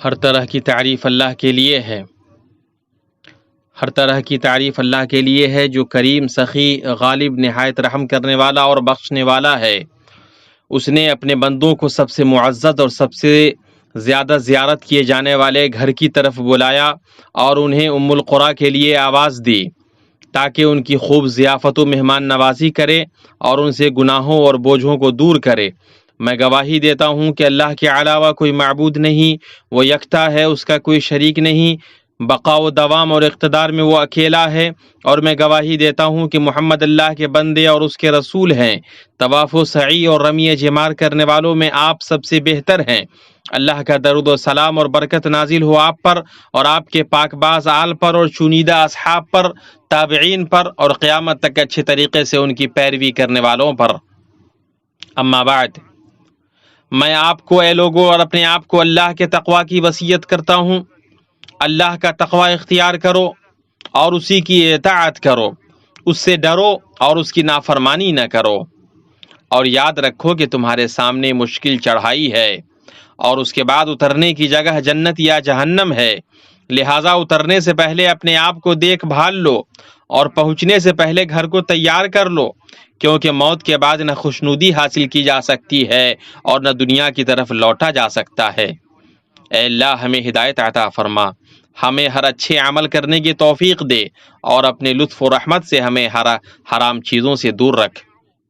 ہر طرح کی تعریف اللہ کے لیے ہے، ہر طرح کی تعریف اللہ کے لیے ہے جو کریم، سخی، غالب، نہایت رحم کرنے والا اور بخشنے والا ہے۔ اس نے اپنے بندوں کو سب سے معزز اور سب سے زیادہ زیارت کیے جانے والے گھر کی طرف بلایا اور انہیں ام القریٰ کے لیے آواز دی تاکہ ان کی خوب ضیافت و مہمان نوازی کرے اور ان سے گناہوں اور بوجھوں کو دور کرے۔ میں گواہی دیتا ہوں کہ اللہ کے علاوہ کوئی معبود نہیں، وہ یکتا ہے، اس کا کوئی شریک نہیں، بقا و دوام اور اقتدار میں وہ اکیلا ہے، اور میں گواہی دیتا ہوں کہ محمد اللہ کے بندے اور اس کے رسول ہیں۔ طواف و سعی اور رمی جمار کرنے والوں میں آپ سب سے بہتر ہیں۔ اللہ کا درود و سلام اور برکت نازل ہو آپ پر اور آپ کے پاک باز آل پر اور چنیدہ اصحاب پر، تابعین پر اور قیامت تک اچھے طریقے سے ان کی پیروی کرنے والوں پر۔ اما بعد، میں آپ کو اے لوگوں اور اپنے آپ کو اللہ کے تقوی کی وصیت کرتا ہوں۔ اللہ کا تقوی اختیار کرو اور اسی کی اطاعت کرو، اس سے ڈرو اور اس کی نافرمانی نہ کرو، اور یاد رکھو کہ تمہارے سامنے مشکل چڑھائی ہے اور اس کے بعد اترنے کی جگہ جنت یا جہنم ہے، لہٰذا اترنے سے پہلے اپنے آپ کو دیکھ بھال لو اور پہنچنے سے پہلے گھر کو تیار کر لو، کیونکہ موت کے بعد نہ خوشنودی حاصل کی جا سکتی ہے اور نہ دنیا کی طرف لوٹا جا سکتا ہے۔ اے اللہ، ہمیں ہدایت عطا فرما، ہمیں ہر اچھے عمل کرنے کی توفیق دے اور اپنے لطف و رحمت سے ہمیں حرام چیزوں سے دور رکھ۔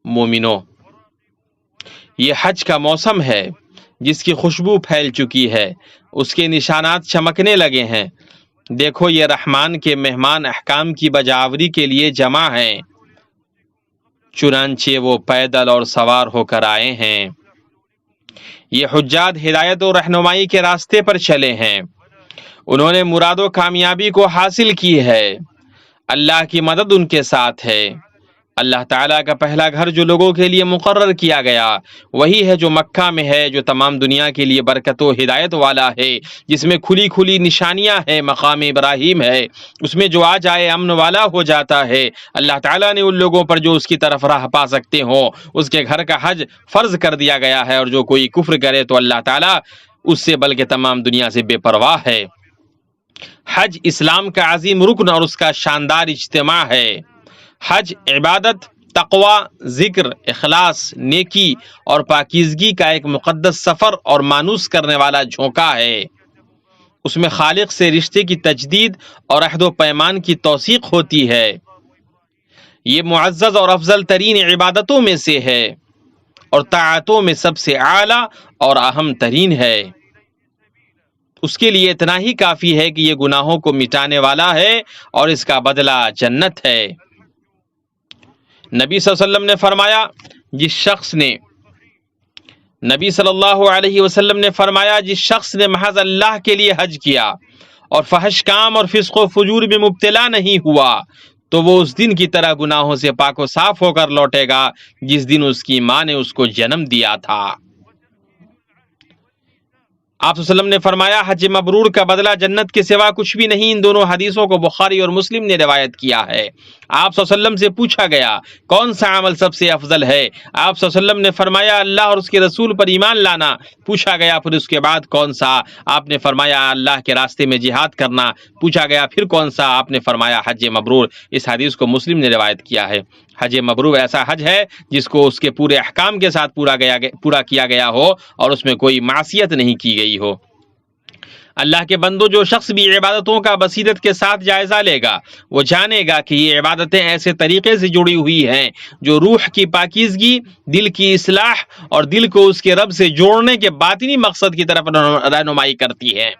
مومنو، یہ حج کا موسم ہے جس کی خوشبو پھیل چکی ہے، اس کے نشانات چمکنے لگے ہیں۔ دیکھو، یہ رحمان کے مہمان احکام کی بجاوری کے لیے جمع ہیں، چنانچہ وہ پیدل اور سوار ہو کر آئے ہیں۔ یہ حجاج ہدایت و رہنمائی کے راستے پر چلے ہیں، انہوں نے مراد و کامیابی کو حاصل کی ہے، اللہ کی مدد ان کے ساتھ ہے۔ اللہ تعالیٰ کا پہلا گھر جو لوگوں کے لیے مقرر کیا گیا وہی ہے جو مکہ میں ہے، جو تمام دنیا کے لیے برکت و ہدایت والا ہے، جس میں کھلی کھلی نشانیاں ہیں، مقام ابراہیم ہے، اس میں جو آ جائے امن والا ہو جاتا ہے۔ اللہ تعالیٰ نے ان لوگوں پر جو اس کی طرف راہ پا سکتے ہوں اس کے گھر کا حج فرض کر دیا گیا ہے، اور جو کوئی کفر کرے تو اللہ تعالیٰ اس سے بلکہ تمام دنیا سے بے پرواہ ہے۔ حج اسلام کا عظیم رکن اور اس کا شاندار اجتماع ہے۔ حج عبادت، تقوی، ذکر، اخلاص، نیکی اور پاکیزگی کا ایک مقدس سفر اور مانوس کرنے والا جھونکا ہے۔ اس میں خالق سے رشتے کی تجدید اور عہد و پیمان کی توثیق ہوتی ہے۔ یہ معزز اور افضل ترین عبادتوں میں سے ہے اور طاعتوں میں سب سے اعلیٰ اور اہم ترین ہے۔ اس کے لیے اتنا ہی کافی ہے کہ یہ گناہوں کو مٹانے والا ہے اور اس کا بدلہ جنت ہے۔ نبی صلی اللہ علیہ وسلم نے فرمایا، جس شخص نے محض اللہ کے لیے حج کیا اور فحش کام اور فسق و فجور میں مبتلا نہیں ہوا تو وہ اس دن کی طرح گناہوں سے پاک و صاف ہو کر لوٹے گا جس دن اس کی ماں نے اس کو جنم دیا تھا۔ آپ صلی اللہ علیہ وسلم نے فرمایا، حج مبرور کا بدلہ جنت کے سوا کچھ بھی نہیں۔ ان دونوں حدیثوں کو بخاری اور مسلم نے روایت کیا ہے۔ آپ صلی اللہ علیہ وسلم سے پوچھا گیا، کون سا عمل سب سے افضل ہے؟ آپ صلی اللہ علیہ وسلم نے فرمایا، اللہ اور اس کے رسول پر ایمان لانا۔ پوچھا گیا، پھر اس کے بعد کون سا؟ آپ نے فرمایا، اللہ کے راستے میں جہاد کرنا۔ پوچھا گیا، پھر کون سا؟ آپ نے فرمایا، حج مبرور۔ اس حدیث کو مسلم نے روایت کیا ہے۔ حج مبرور ایسا حج ہے جس کو اس کے پورے احکام کے ساتھ پورا کیا گیا ہو اور اس میں کوئی معصیت نہیں کی گئی ہو۔ اللہ کے بندو، جو شخص بھی عبادتوں کا بصیرت کے ساتھ جائزہ لے گا وہ جانے گا کہ یہ عبادتیں ایسے طریقے سے جڑی ہوئی ہیں جو روح کی پاکیزگی، دل کی اصلاح اور دل کو اس کے رب سے جوڑنے کے باطنی مقصد کی طرف رہنمائی کرتی ہیں،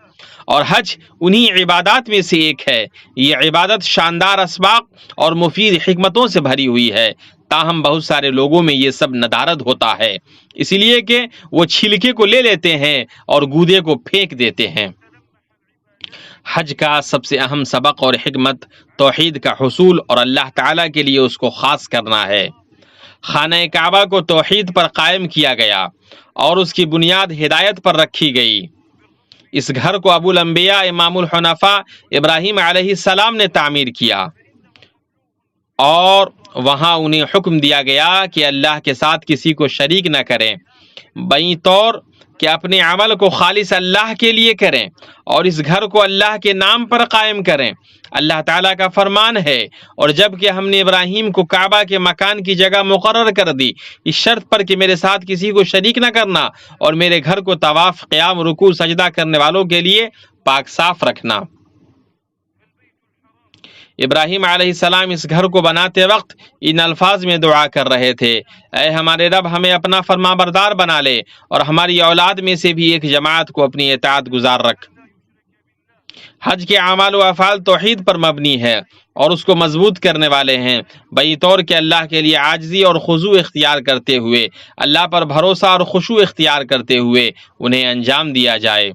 اور حج انہی عبادات میں سے ایک ہے۔ یہ عبادت شاندار اسباق اور مفید حکمتوں سے بھری ہوئی ہے، تاہم بہت سارے لوگوں میں یہ سب ندارد ہوتا ہے، اس لیے کہ وہ چھلکے کو لے لیتے ہیں اور گودے کو پھینک دیتے ہیں۔ حج کا سب سے اہم سبق اور حکمت توحید کا حصول اور اللہ تعالیٰ کے لیے اس کو خاص کرنا ہے۔ خانہ کعبہ کو توحید پر قائم کیا گیا اور اس کی بنیاد ہدایت پر رکھی گئی۔ اس گھر کو ابو الانبیاء امام الحنفاء ابراہیم علیہ السلام نے تعمیر کیا، اور وہاں انہیں حکم دیا گیا کہ اللہ کے ساتھ کسی کو شریک نہ کریں، بائیں طور کہ اپنے عمل کو خالص اللہ کے لیے کریں اور اس گھر کو اللہ کے نام پر قائم کریں۔ اللہ تعالیٰ کا فرمان ہے، اور جب کہ ہم نے ابراہیم کو کعبہ کے مکان کی جگہ مقرر کر دی اس شرط پر کہ میرے ساتھ کسی کو شریک نہ کرنا، اور میرے گھر کو طواف، قیام، رکوع، سجدہ کرنے والوں کے لیے پاک صاف رکھنا۔ ابراہیم علیہ السلام اس گھر کو بناتے وقت ان الفاظ میں دعا کر رہے تھے: اے ہمارے رب، ہمیں اپنا فرما بردار بنا لے اور ہماری اولاد میں سے بھی ایک جماعت کو اپنی اطاعت گزار رکھ۔ حج کے اعمال و افعال توحید پر مبنی ہے اور اس کو مضبوط کرنے والے ہیں، بئی طور کہ اللہ کے لیے عاجزی اور خضوع اختیار کرتے ہوئے، اللہ پر بھروسہ اور خشوع اختیار کرتے ہوئے انہیں انجام دیا جائے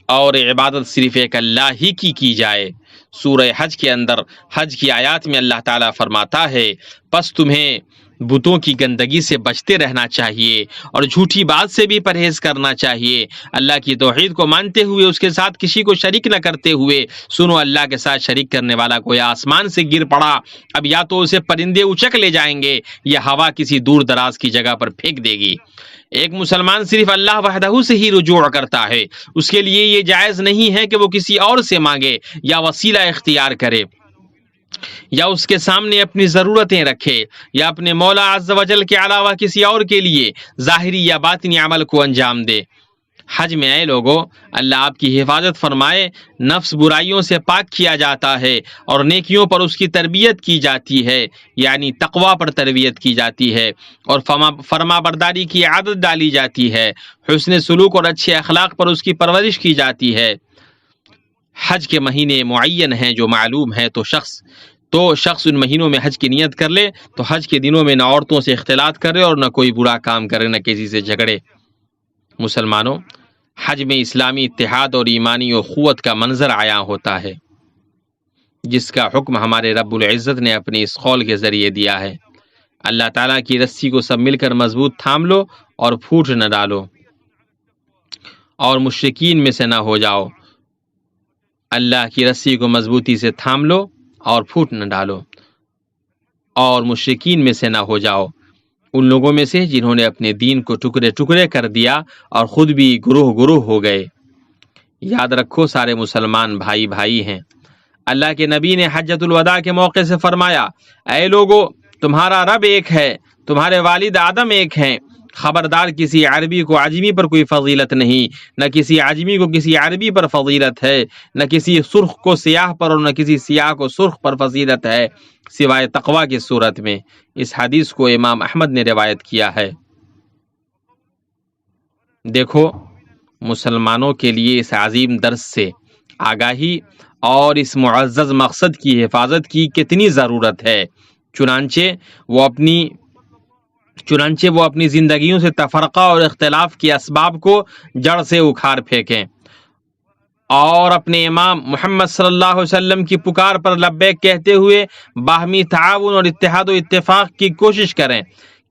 اور عبادت صرف ایک اللہ ہی کی جائے۔ سورہ حج کے اندر حج کی آیات میں اللہ تعالیٰ فرماتا ہے: پس تمہیں بتوں کی گندگی سے بچتے رہنا چاہیے اور جھوٹی بات سے بھی پرہیز کرنا چاہیے، اللہ کی توحید کو مانتے ہوئے اس کے ساتھ کسی کو شریک نہ کرتے ہوئے۔ سنو، اللہ کے ساتھ شریک کرنے والا کوئی آسمان سے گر پڑا، اب یا تو اسے پرندے اچک لے جائیں گے یا ہوا کسی دور دراز کی جگہ پر پھینک دے گی۔ ایک مسلمان صرف اللہ وحدہ سے ہی رجوع کرتا ہے، اس کے لیے یہ جائز نہیں ہے کہ وہ کسی اور سے مانگے یا وسیلہ اختیار کرے یا اس کے سامنے اپنی ضرورتیں رکھے یا اپنے مولا عز و جل کے علاوہ کسی اور کے لیے ظاہری یا باطنی عمل کو انجام دے۔ حج میں اے لوگو، اللہ آپ کی حفاظت فرمائے، نفس برائیوں سے پاک کیا جاتا ہے اور نیکیوں پر اس کی تربیت کی جاتی ہے، یعنی تقوی پر تربیت کی جاتی ہے اور فرما برداری کی عادت ڈالی جاتی ہے، حسن سلوک اور اچھے اخلاق پر اس کی پرورش کی جاتی ہے۔ حج کے مہینے معین ہیں جو معلوم ہے، تو شخص ان مہینوں میں حج کی نیت کر لے تو حج کے دنوں میں نہ عورتوں سے اختلاط کرے اور نہ کوئی برا کام کرے، نہ کسی سے جھگڑے۔ مسلمانوں، حج میں اسلامی اتحاد اور ایمانی اخوت کا منظر عیاں ہوتا ہے، جس کا حکم ہمارے رب العزت نے اپنی اس قول کے ذریعے دیا ہے: اللہ تعالیٰ کی رسی کو سب مل کر مضبوط تھام لو اور پھوٹ نہ ڈالو اور مشرکین میں سے نہ ہو جاؤ۔ اللہ کی رسی کو مضبوطی سے تھام لو اور پھوٹ نہ ڈالو اور مشرکین میں سے نہ ہو جاؤ، ان لوگوں میں سے جنہوں نے اپنے دین کو ٹکڑے ٹکڑے کر دیا اور خود بھی گروہ گروہ ہو گئے۔ یاد رکھو، سارے مسلمان بھائی بھائی ہیں۔ اللہ کے نبی نے حجۃ الوداع کے موقع سے فرمایا: اے لوگو، تمہارا رب ایک ہے، تمہارے والد آدم ایک ہیں۔ خبردار، کسی عربی کو عجمی پر کوئی فضیلت نہیں، نہ کسی عجمی کو کسی عربی پر فضیلت ہے، نہ کسی سرخ کو سیاہ پر اور نہ کسی سیاہ کو سرخ پر فضیلت ہے، سوائے تقوی کی صورت میں۔ اس حدیث کو امام احمد نے روایت کیا ہے۔ دیکھو، مسلمانوں کے لیے اس عظیم درس سے آگاہی اور اس معزز مقصد کی حفاظت کی کتنی ضرورت ہے۔ چنانچہ وہ اپنی زندگیوں سے تفرقہ اور اختلاف کے اسباب کو جڑ سے اکھاڑ پھینکیں اور اپنے امام محمد صلی اللہ علیہ وسلم کی پکار پر لبیک کہتے ہوئے باہمی تعاون اور اتحاد و اتفاق کی کوشش کریں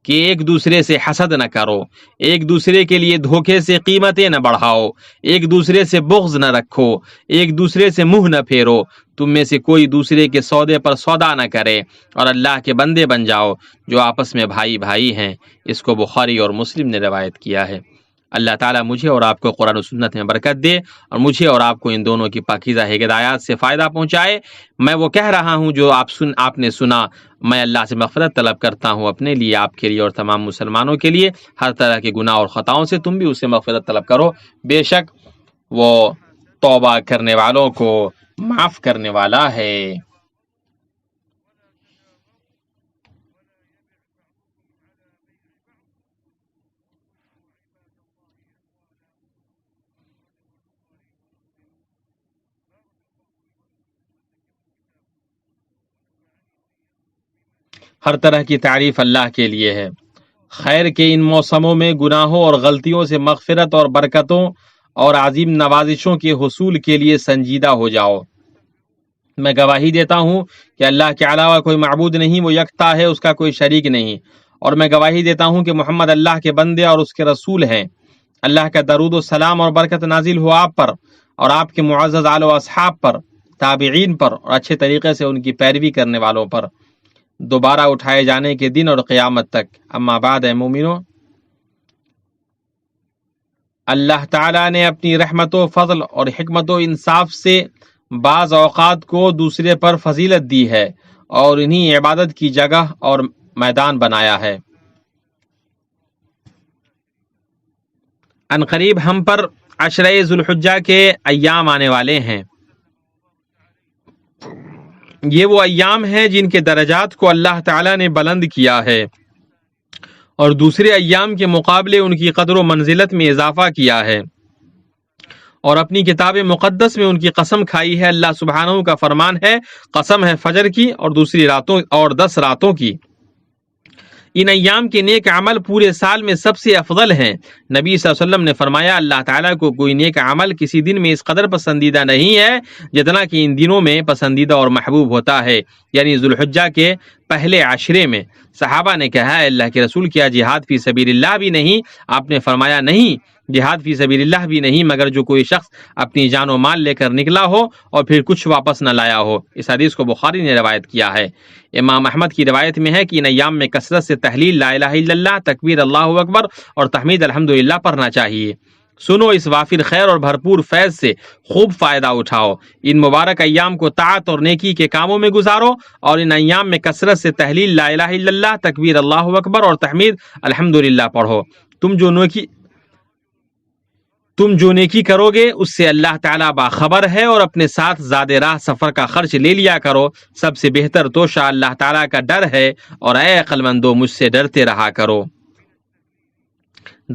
کہ ایک دوسرے سے حسد نہ کرو، ایک دوسرے کے لیے دھوکے سے قیمتیں نہ بڑھاؤ، ایک دوسرے سے بغض نہ رکھو، ایک دوسرے سے منہ نہ پھیرو، تم میں سے کوئی دوسرے کے سودے پر سودا نہ کرے اور اللہ کے بندے بن جاؤ جو آپس میں بھائی بھائی ہیں۔ اس کو بخاری اور مسلم نے روایت کیا ہے۔ اللہ تعالیٰ مجھے اور آپ کو قرآن و سنت میں برکت دے اور مجھے اور آپ کو ان دونوں کی پاکیزہ ہدایات سے فائدہ پہنچائے۔ میں وہ کہہ رہا ہوں جو آپ نے سنا، میں اللہ سے مغفرت طلب کرتا ہوں، اپنے لیے، آپ کے لیے اور تمام مسلمانوں کے لیے۔ ہر طرح کے گناہ اور خطاؤں سے تم بھی اسے مغفرت طلب کرو، بے شک وہ توبہ کرنے والوں کو معاف کرنے والا ہے۔ ہر طرح کی تعریف اللہ کے لیے ہے۔ خیر کے ان موسموں میں گناہوں اور غلطیوں سے مغفرت اور برکتوں اور عظیم نوازشوں کے حصول کے لیے سنجیدہ ہو جاؤ۔ میں گواہی دیتا ہوں کہ اللہ کے علاوہ کوئی معبود نہیں، وہ یکتا ہے، اس کا کوئی شریک نہیں، اور میں گواہی دیتا ہوں کہ محمد اللہ کے بندے اور اس کے رسول ہیں۔ اللہ کا درود و سلام اور برکت نازل ہو آپ پر اور آپ کے معزز آل و اصحاب پر، تابعین پر اور اچھے طریقے سے ان کی پیروی کرنے والوں پر، دوبارہ اٹھائے جانے کے دن اور قیامت تک۔ اما بعد، اے مومنو، اللہ تعالیٰ نے اپنی رحمت و فضل اور حکمت و انصاف سے بعض اوقات کو دوسرے پر فضیلت دی ہے اور انہی عبادت کی جگہ اور میدان بنایا ہے۔ عنقریب ہم پر عشرہ ذوالحجہ کے ایام آنے والے ہیں۔ یہ وہ ایام ہیں جن کے درجات کو اللہ تعالیٰ نے بلند کیا ہے اور دوسرے ایام کے مقابلے ان کی قدر و منزلت میں اضافہ کیا ہے، اور اپنی کتاب مقدس میں ان کی قسم کھائی ہے۔ اللہ سبحانہ کا فرمان ہے، قسم ہے فجر کی اور دوسری راتوں اور 10 راتوں کی۔ ان ایام کے نیک عمل پورے سال میں سب سے افضل ہیں۔ نبی صلی اللہ علیہ وسلم نے فرمایا، اللہ تعالیٰ کو کوئی نیک عمل کسی دن میں اس قدر پسندیدہ نہیں ہے جتنا کہ ان دنوں میں پسندیدہ اور محبوب ہوتا ہے، یعنی ذوالحجہ کے پہلے عشرے میں۔ صحابہ نے کہا، اے اللہ کے رسول، کیا جہاد فی سبیل اللہ بھی نہیں؟ آپ نے فرمایا، نہیں، جہاد فی سبیل اللہ بھی نہیں، مگر جو کوئی شخص اپنی جان و مال لے کر نکلا ہو اور پھر کچھ واپس نہ لایا ہو۔ اس حدیث کو بخاری نے روایت کیا ہے۔ امام احمد کی روایت میں ہے کہ ان ایام میں کثرت سے تحلیل لا الہ الا اللہ، تکبیر اللہ اکبر اور تحمید الحمدللہ پڑھنا چاہیے۔ سنو، اس وافر خیر اور بھرپور فیض سے خوب فائدہ اٹھاؤ۔ ان مبارک ایام کو طاعت اور نیکی کے کاموں میں گزارو اور ان ایام میں کثرت سے تحلیل لا الہ الا اللہ، تکبیر اللہ اکبر اور تحمید الحمدللہ پڑھو۔ تم جو نیکی کرو گے اس سے اللہ تعالیٰ باخبر ہے، اور اپنے ساتھ زاد راہ سفر کا خرچ لے لیا کرو۔ سب سے بہتر توشہ اللہ تعالیٰ کا ڈر ہے، اور اے عقل مندو، مجھ سے ڈرتے رہا کرو۔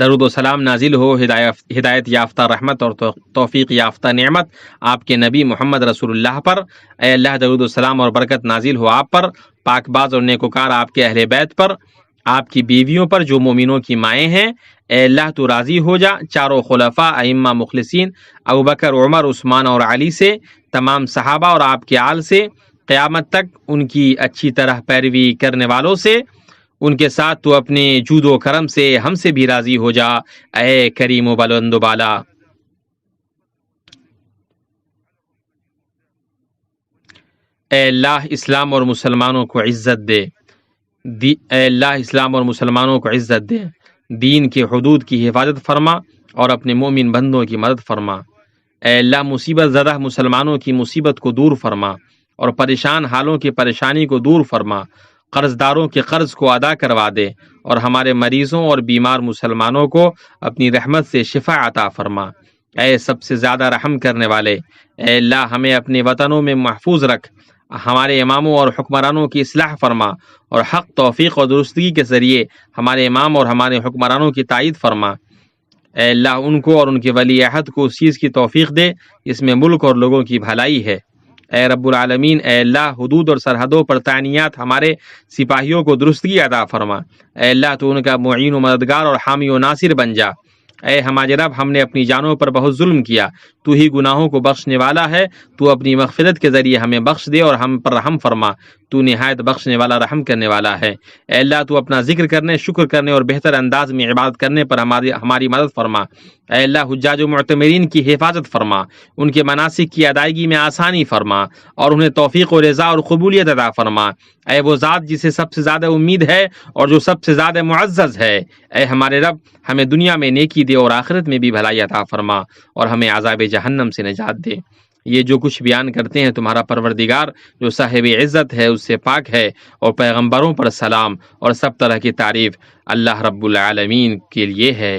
درود و سلام نازل ہو ہدایت یافتہ رحمت اور توفیق یافتہ نعمت آپ کے نبی محمد رسول اللہ پر۔ اے اللہ، درود و سلام اور برکت نازل ہو آپ پر، پاک باز اور نیکوکار آپ کے اہل بیت پر، آپ کی بیویوں پر جو مومنوں کی مائیں ہیں۔ اے اللہ، تو راضی ہو جا چاروں خلفاء ائمہ مخلصین ابوبکر، عمر، عثمان اور علی سے، تمام صحابہ اور آپ کے آل سے، قیامت تک ان کی اچھی طرح پیروی کرنے والوں سے۔ ان کے ساتھ تو اپنے جود و کرم سے ہم سے بھی راضی ہو جا، اے کریم و بلند و بالا۔ اے اللہ، اسلام اور مسلمانوں کو عزت دے۔ اے اللہ، اسلام اور مسلمانوں کو عزت دے، دین کے حدود کی حفاظت فرما اور اپنے مومن بندوں کی مدد فرما۔ اے اللہ، مصیبت زدہ مسلمانوں کی مصیبت کو دور فرما اور پریشان حالوں کی پریشانی کو دور فرما، قرض داروں کے قرض کو ادا کروا دے اور ہمارے مریضوں اور بیمار مسلمانوں کو اپنی رحمت سے شفا عطا فرما۔ اے سب سے زیادہ رحم کرنے والے، اے اللہ، ہمیں اپنے وطنوں میں محفوظ رکھ، ہمارے اماموں اور حکمرانوں کی اصلاح فرما اور حق، توفیق اور درستگی کے ذریعے ہمارے امام اور ہمارے حکمرانوں کی تائید فرما۔ اے اللہ، ان کو اور ان کے ولی عہد کو اس چیز کی توفیق دے جس میں ملک اور لوگوں کی بھلائی ہے۔ اے رب العالمین، اے اللہ، حدود اور سرحدوں پر تعینات ہمارے سپاہیوں کو درستگی عطا فرما۔ اے اللہ، تو ان کا معین و مددگار اور حامی و ناصر بن جا۔ اے ہمارے رب، ہم نے اپنی جانوں پر بہت ظلم کیا، تو ہی گناہوں کو بخشنے والا ہے۔ تو اپنی مغفرت کے ذریعے ہمیں بخش دے اور ہم پر رحم فرما، تو نہایت بخشنے والا رحم کرنے والا ہے۔ اے اللہ، تو اپنا ذکر کرنے، شکر کرنے اور بہتر انداز میں عبادت کرنے پر ہماری مدد فرما۔ اے اللہ، حجاج و معتمرین کی حفاظت فرما، ان کے مناسک کی ادائیگی میں آسانی فرما اور انہیں توفیق و رضا اور قبولیت عطا فرما۔ اے وہ ذات جسے سب سے زیادہ امید ہے اور جو سب سے زیادہ معزز ہے، اے ہمارے رب، ہمیں دنیا میں نیکی دے اور آخرت میں بھی بھلائی عطا فرما اور ہمیں عذاب جہنم سے نجات دے۔ یہ جو کچھ بیان کرتے ہیں تمہارا پروردگار جو صاحب عزت ہے اس سے پاک ہے، اور پیغمبروں پر سلام اور سب طرح کی تعریف اللہ رب العالمین کے لیے ہے۔